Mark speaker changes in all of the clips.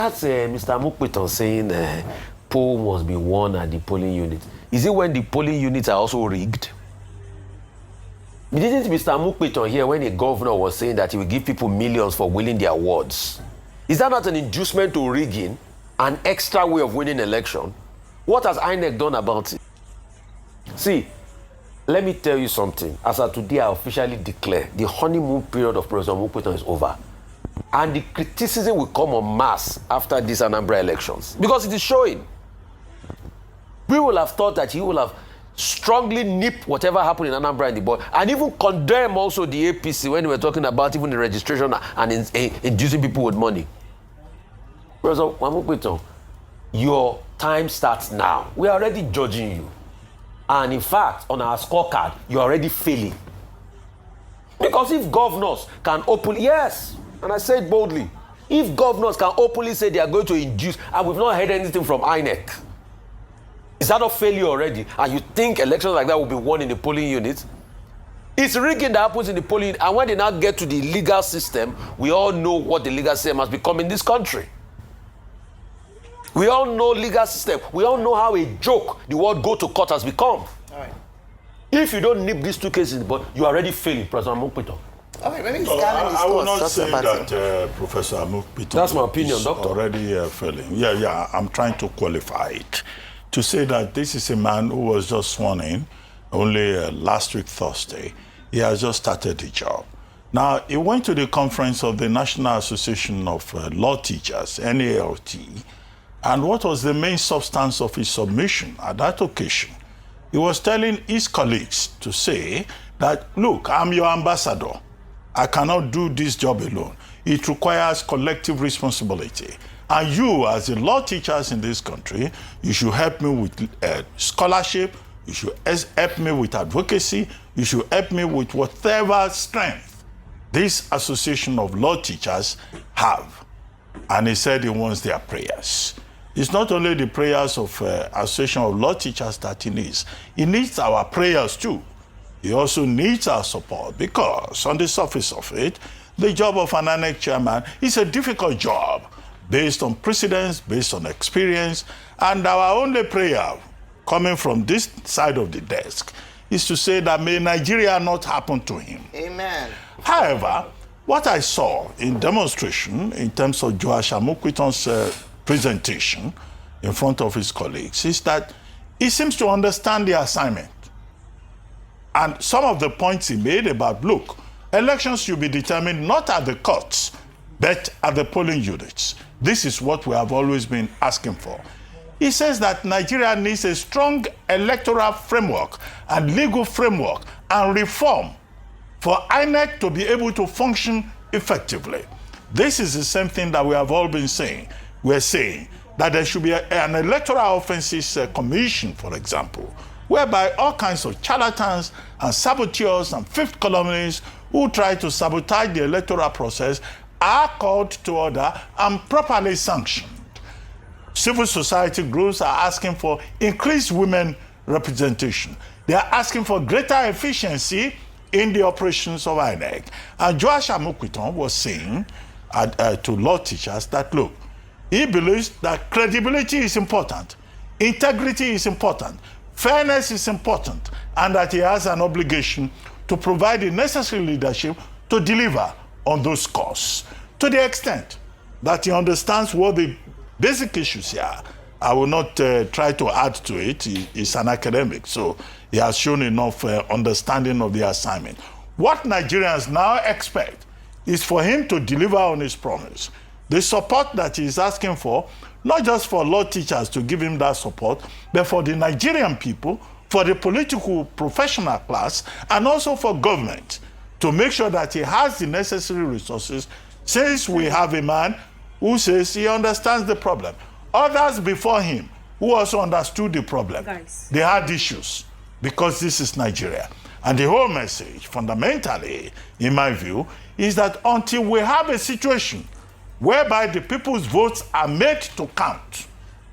Speaker 1: That's Mr. Amupitan saying poll must be won at the polling unit. Is it when the polling units are also rigged? Didn't Mr. Amupitan here when a governor was saying that he will give people millions for winning their wards? Is that not an inducement to rigging, an extra way of winning election? What has Inec done about it? See, let me tell you something. As of today, I officially declare the honeymoon period of President Amupitan is over. And the criticism will come en masse after these Anambra elections. Because it is showing. We will have thought that he will have strongly nipped whatever happened in Anambra in the bud, and even condemn also the APC when we were talking about even the registration and inducing people with money. President Amupitan, your time starts now. We are already judging you. And in fact, on our scorecard, you're already failing. Because if governors can openly, yes, and I say it boldly, if governors can openly say they are going to induce, and we've not heard anything from Inec, is that a failure already? And you think elections like that will be won in the polling unit? It's rigging that happens in the polling unit, and when they now get to the legal system, we all know what the legal system has become in this country. We all know legal system. We all know how a joke the word go to court has become.
Speaker 2: All right.
Speaker 1: If you don't nip these two cases in the bud, you are already failing, President Amupitan.
Speaker 2: All right, let me
Speaker 3: I will not say that Professor Amupitan
Speaker 1: That's my opinion,
Speaker 3: is
Speaker 1: Doctor.
Speaker 3: already failing. Yeah, I'm trying to qualify it. To say that this is a man who was just sworn in only last week, Thursday. He has just started the job. Now, he went to the conference of the National Association of Law Teachers, NALT, and what was the main substance of his submission at that occasion? He was telling his colleagues to say that, look, I'm your ambassador. I cannot do this job alone. It requires collective responsibility. And you, as the law teachers in this country, you should help me with scholarship, you should help me with advocacy, you should help me with whatever strength this association of law teachers have. And he said he wants their prayers. It's not only the prayers of Association of Law Teachers that he needs. He needs our prayers too. He also needs our support because on the surface of it, the job of an Inec chairman is a difficult job based on precedence, based on experience, and our only prayer coming from this side of the desk is to say that may Nigeria not happen to him.
Speaker 2: Amen.
Speaker 3: However, what I saw in demonstration in terms of Joash Amupitan's presentation in front of his colleagues is that he seems to understand the assignment. And some of the points he made about, look, elections should be determined not at the courts, but at the polling units. This is what we have always been asking for. He says that Nigeria needs a strong electoral framework and legal framework and reform for INEC to be able to function effectively. This is the same thing that we have all been saying. We're saying that there should be an electoral offenses commission, for example, whereby all kinds of charlatans and saboteurs and fifth columnists who try to sabotage the electoral process are called to order and properly sanctioned. Civil society groups are asking for increased women representation. They are asking for greater efficiency in the operations of INEC. And Joash Amupitan was saying to law teachers that, look, he believes that credibility is important, integrity is important, fairness is important, and that he has an obligation to provide the necessary leadership to deliver on those costs. To the extent that he understands what the basic issues are, I will not try to add to it. He's an academic, so he has shown enough understanding of the assignment. What Nigerians now expect is for him to deliver on his promise. The support that he is asking for, not just for law teachers to give him that support, but for the Nigerian people, for the political professional class, and also for government to make sure that he has the necessary resources, since we have a man who says he understands the problem. Others before him who also understood the problem, they had issues because this is Nigeria. And the whole message, fundamentally, in my view, is that until we have a situation whereby the people's votes are made to count,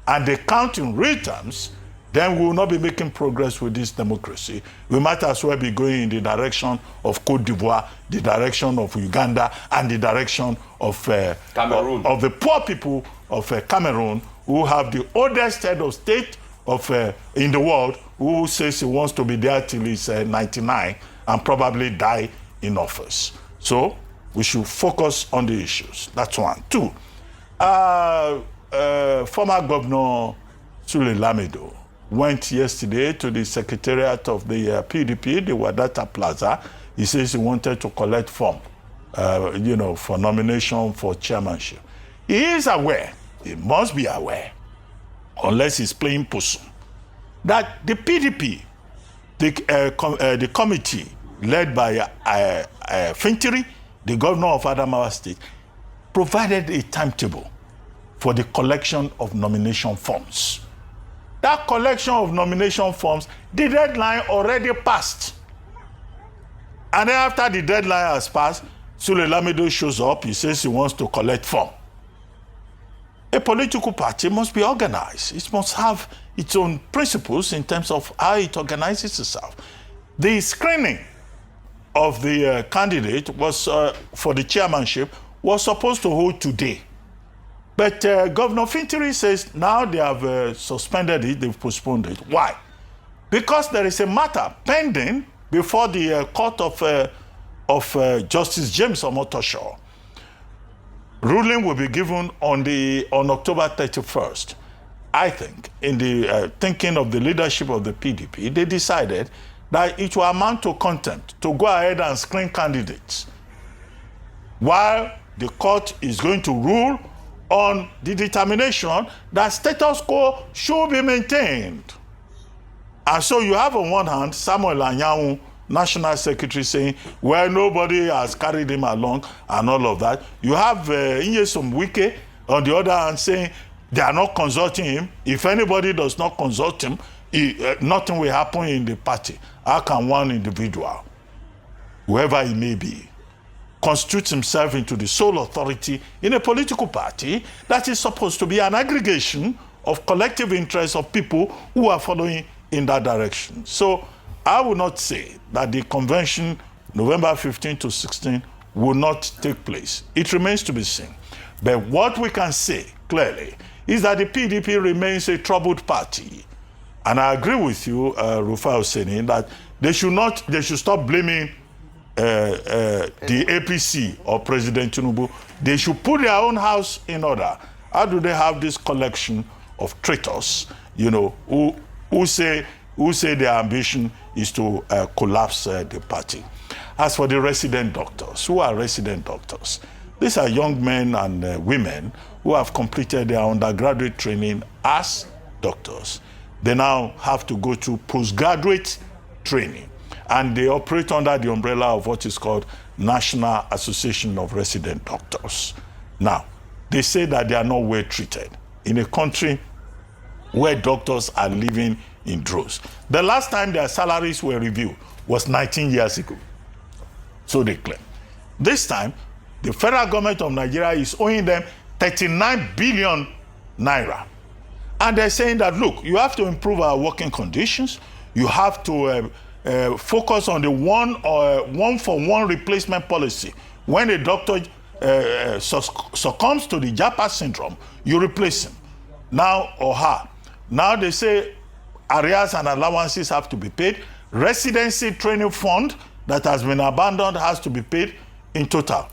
Speaker 3: and they count in real terms, then we will not be making progress with this democracy. We might as well be going in the direction of Cote d'Ivoire, the direction of Uganda, and the direction of Cameroon, of the poor people of Cameroon, who have the oldest head of state in the world, who says he wants to be there till he's 99 and probably die in office. So we should focus on the issues. That's one. Two, former Governor Sule Lamido went yesterday to the secretariat of the PDP, the Wadata Plaza. He says he wanted to collect form, for nomination for chairmanship. He is aware, he must be aware, unless he's playing pussy, that the PDP, the committee led by Fintiri, the governor of Adamawa State, provided a timetable for the collection of nomination forms. That collection of nomination forms, the deadline already passed. And then after the deadline has passed, Sule Lamido shows up, he says he wants to collect form. A political party must be organized. It must have its own principles in terms of how it organizes itself. The screening of the candidate was for the chairmanship was supposed to hold today. But Governor Fintiri says now they have suspended it, they've postponed it. Why? Because there is a matter pending before the court of Justice James Omotosho. Ruling will be given on October 31st. I think, in the thinking of the leadership of the PDP, they decided that it will amount to contempt to go ahead and screen candidates, while the court is going to rule on the determination that status quo should be maintained. And so you have on one hand Samuel Anyanwu, National Secretary, saying, well, nobody has carried him along and all of that. You have Nyesom Wike on the other hand saying they are not consulting him. If anybody does not consult him, nothing will happen in the party. How can one individual, whoever he may be, constitute himself into the sole authority in a political party that is supposed to be an aggregation of collective interests of people who are following in that direction? So I would not say that the convention, November 15 to 16, will not take place. It remains to be seen. But what we can say clearly is that the PDP remains a troubled party. And I agree with you, Rufai Oseni, that they should stop blaming the APC or President Tinubu. They should put their own house in order. How do they have this collection of traitors, who say their ambition is to collapse the party? As for the resident doctors, who are resident doctors? These are young men and women who have completed their undergraduate training as doctors. They now have to go to postgraduate training, and they operate under the umbrella of what is called National Association of Resident Doctors. Now, they say that they are not well treated in a country where doctors are living in droves. The last time their salaries were reviewed was 19 years ago, so they claim. This time, the federal government of Nigeria is owing them 39 billion naira. And they're saying that, look, you have to improve our working conditions. You have to focus on the one-for-one replacement policy. When a doctor succumbs to the Japa syndrome, you replace him, now or her. Now they say arrears and allowances have to be paid. Residency training fund that has been abandoned has to be paid in total.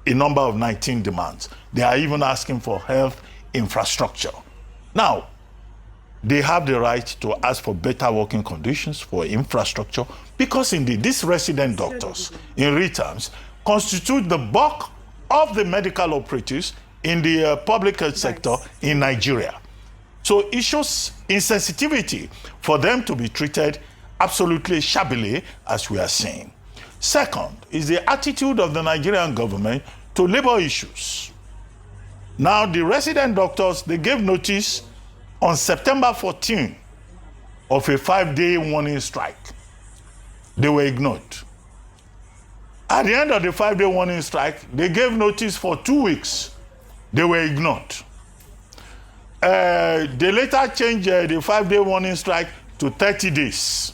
Speaker 3: A number of 19 demands. They are even asking for health infrastructure. Now, they have the right to ask for better working conditions, for infrastructure, because indeed these resident doctors, in real terms, constitute the bulk of the medical operatives in the public health sector in Nigeria. So it shows insensitivity for them to be treated absolutely shabbily, as we are saying. Second is the attitude of the Nigerian government to labor issues. Now, the resident doctors, they gave notice on September 14 of a 5-day warning strike. They were ignored. At the end of the 5-day warning strike, they gave notice for 2 weeks. They were ignored. They later changed the 5-day warning strike to 30 days.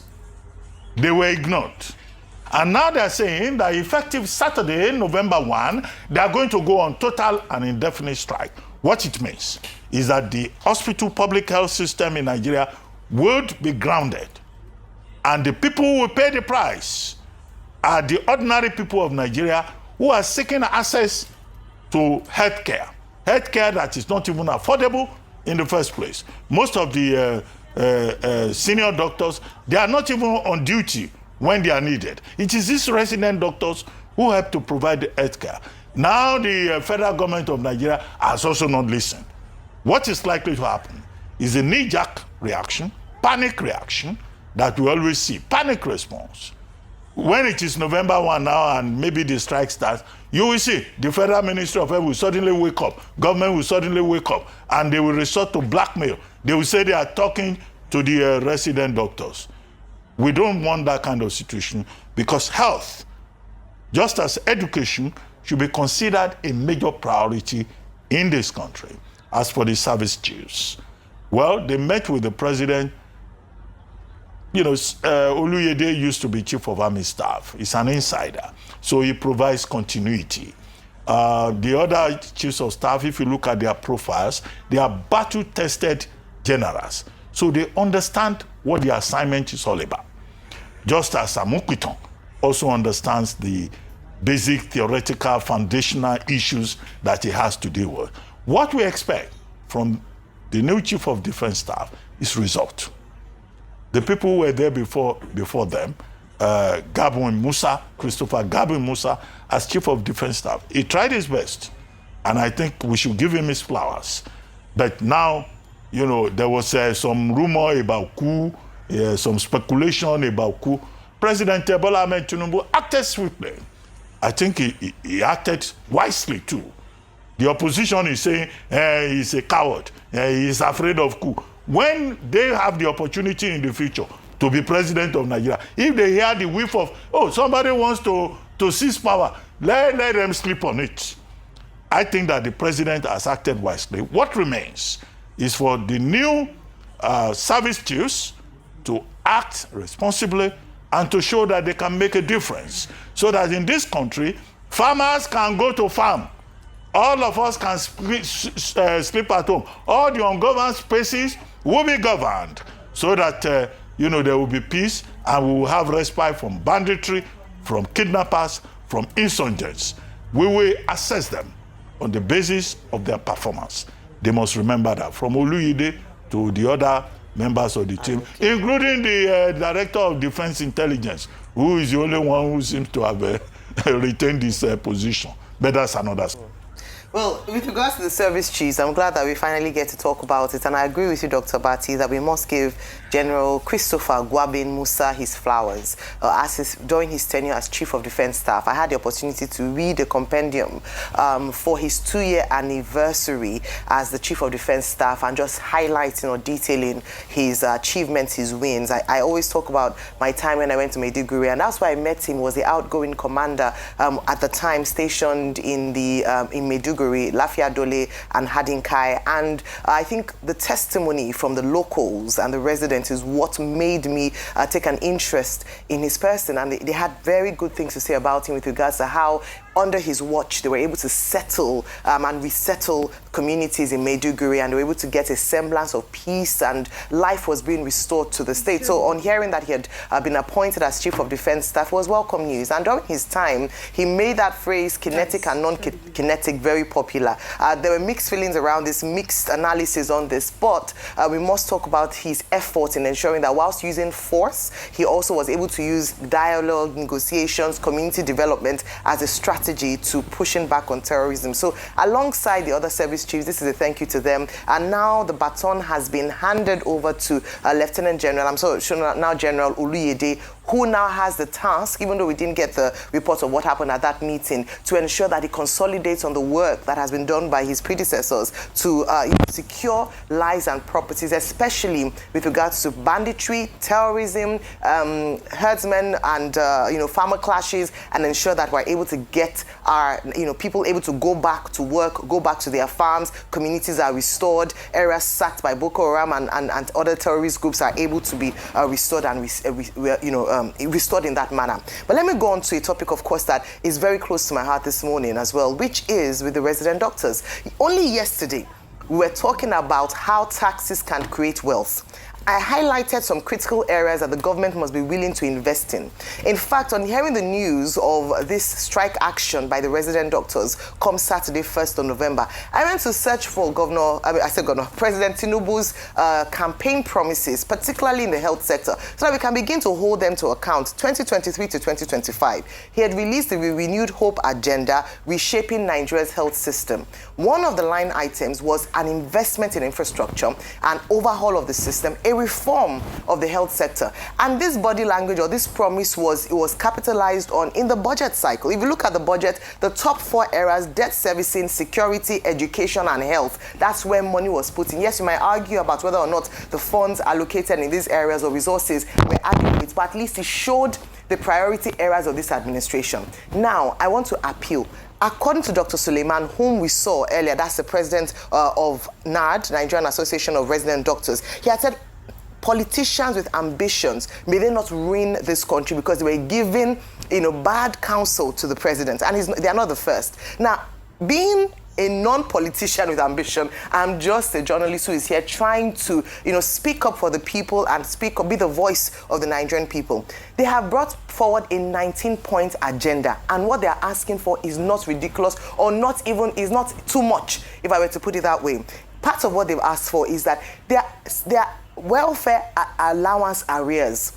Speaker 3: They were ignored. And now they're saying that effective Saturday, November 1, they are going to go on total and indefinite strike. What it means is that the hospital public health system in Nigeria would be grounded, and the people who will pay the price are the ordinary people of Nigeria who are seeking access to healthcare that is not even affordable in the first place. Most of the senior doctors, they are not even on duty when they are needed. It is these resident doctors who help to provide the healthcare. Now the federal government of Nigeria has also not listened. What is likely to happen is a knee-jerk reaction, panic reaction that we always see, panic response. When it is November 1 now and maybe the strike starts, you will see the Federal Ministry of Health will suddenly wake up, government will suddenly wake up, and they will resort to blackmail. They will say they are talking to the resident doctors. We don't want that kind of situation, because health, just as education, should be considered a major priority in this country. As for the service chiefs, well, they met with the president. You know, Oluyede used to be chief of army staff. He's an insider, so he provides continuity. The other chiefs of staff, if you look at their profiles, they are battle-tested generals, so they understand what the assignment is all about. Just as Amupitan also understands the basic theoretical foundational issues that he has to deal with. What we expect from the new chief of defense staff is result. The people who were there before them, Christopher Gabin Musa, as chief of defense staff, he tried his best, and I think we should give him his flowers. But now, you know, there was some rumor about coup, some speculation about coup. President Bola Ahmed Tinubu acted swiftly. I think he acted wisely too. The opposition is saying he's a coward, he's afraid of coup. When they have the opportunity in the future to be president of Nigeria, if they hear the whiff of, oh, somebody wants to seize power, let them sleep on it. I think that the president has acted wisely. What remains is for the new service chiefs to act responsibly and to show that they can make a difference, so that in this country, farmers can go to farm. All of us can sleep at home. All the ungoverned spaces will be governed, so that you know, there will be peace, and we will have respite from banditry, from kidnappers, from insurgents. We will assess them on the basis of their performance. They must remember that, from Oluyede to the other members of the team, including the Director of Defense Intelligence, who is the only one who seems to have retained this position. But that's another story.
Speaker 2: Well, with regards to the service chiefs, I'm glad that we finally get to talk about it. And I agree with you, Dr. Bati, that we must give General Christopher Gwabin Musa his flowers during his tenure as Chief of Defense Staff. I had the opportunity to read a compendium for his 2-year anniversary as the Chief of Defense Staff, and just highlighting or detailing his achievements, his wins. I always talk about my time when I went to Maiduguri, and that's why I met him. Was the outgoing commander at the time stationed in Maiduguri, Lafia Dole and Hadinkai, and I think the testimony from the locals and the residents is what made me take an interest in his person, and they had very good things to say about him with regards to how under his watch they were able to settle and resettle communities in Maiduguri, and they were able to get a semblance of peace, and life was being restored to the state. So on hearing that he had been appointed as Chief of Defense Staff was welcome news, and during his time he made that phrase kinetic and non-kinetic very popular. There were mixed feelings around this, mixed analysis on this, but we must talk about his efforts in ensuring that whilst using force, he also was able to use dialogue, negotiations, community development as a strategy to pushing back on terrorism. So alongside the other service chiefs, this is a thank you to them. And now the baton has been handed over to Lieutenant General, I'm so sure now General Oluyede, who now has the task, even though we didn't get the report of what happened at that meeting, to ensure that he consolidates on the work that has been done by his predecessors to secure lives and properties, especially with regards to banditry, terrorism, herdsmen and farmer clashes, and ensure that we're able to get get our, people able to go back to work, go back to their farms, communities are restored, areas sacked by Boko Haram and other terrorist groups are able to be restored and restored in that manner. But let me go on to a topic, of course, that is very close to my heart this morning as well, which is with the resident doctors. Only yesterday, we were talking about how taxes can create wealth. I highlighted some critical areas that the government must be willing to invest in. In fact, on hearing the news of this strike action by the resident doctors come Saturday, 1st of November, I went to search for President Tinubu's campaign promises, particularly in the health sector, so that we can begin to hold them to account. 2023 to 2025, he had released the renewed hope agenda, reshaping Nigeria's health system. One of the line items was an investment in infrastructure, an overhaul of the system, a reform of the health sector. And this body language or this promise was capitalized on in the budget cycle. If you look at the budget, the top 4 areas: debt servicing, security, education, and health. That's where money was put in. Yes, you might argue about whether or not the funds allocated in these areas or resources were adequate, but at least it showed the priority areas of this administration. Now, I want to appeal. According to Dr. Suleiman, whom we saw earlier, that's the president of NAD, Nigerian Association of Resident Doctors, he had said, politicians with ambitions, may they not ruin this country because they were giving, bad counsel to the president. And they are not the first. Now, being a non-politician with ambition, I'm just a journalist who is here trying to, speak up for the people and be the voice of the Nigerian people. They have brought forward a 19-point agenda, and what they are asking for is not ridiculous or is not too much, if I were to put it that way. Part of what they've asked for is that their welfare allowance arrears,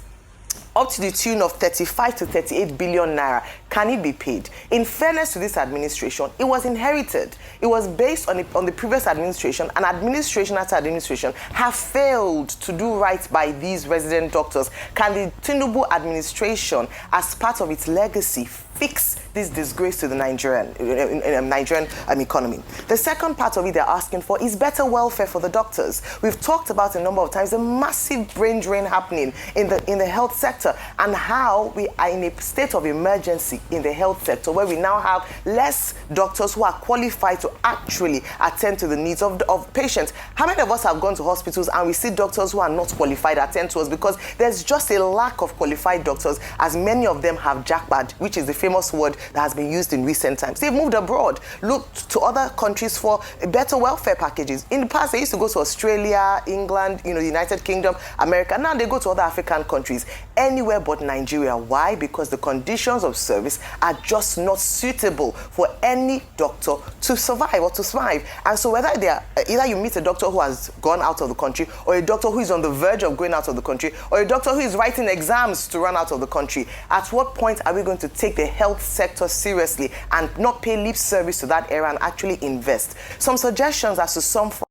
Speaker 2: up to the tune of 35 to 38 billion naira, can it be paid? In fairness to this administration, it was inherited. It was based on the previous administration, and administration after administration have failed to do right by these resident doctors. Can the Tinubu administration, as part of its legacy, fix this disgrace to the Nigerian economy? The second part of it they're asking for is better welfare for the doctors. We've talked about a number of times the massive brain drain happening in the health sector, and how we are in a state of emergency in the health sector, where we now have less doctors who are qualified to actually attend to the needs of patients. How many of us have gone to hospitals and we see doctors who are not qualified attend to us because there's just a lack of qualified doctors, as many of them have jackpot, which is the famous word that has been used in recent times. They've moved abroad, looked to other countries for better welfare packages. In the past, they used to go to Australia, England, the United Kingdom, America. Now they go to other African countries, anywhere but Nigeria. Why? Because the conditions of service are just not suitable for any doctor to survive or to thrive. And so whether either you meet a doctor who has gone out of the country, or a doctor who is on the verge of going out of the country, or a doctor who is writing exams to run out of the country, at what point are we going to take the health sector seriously and not pay lip service to that area and actually invest? Some suggestions as to some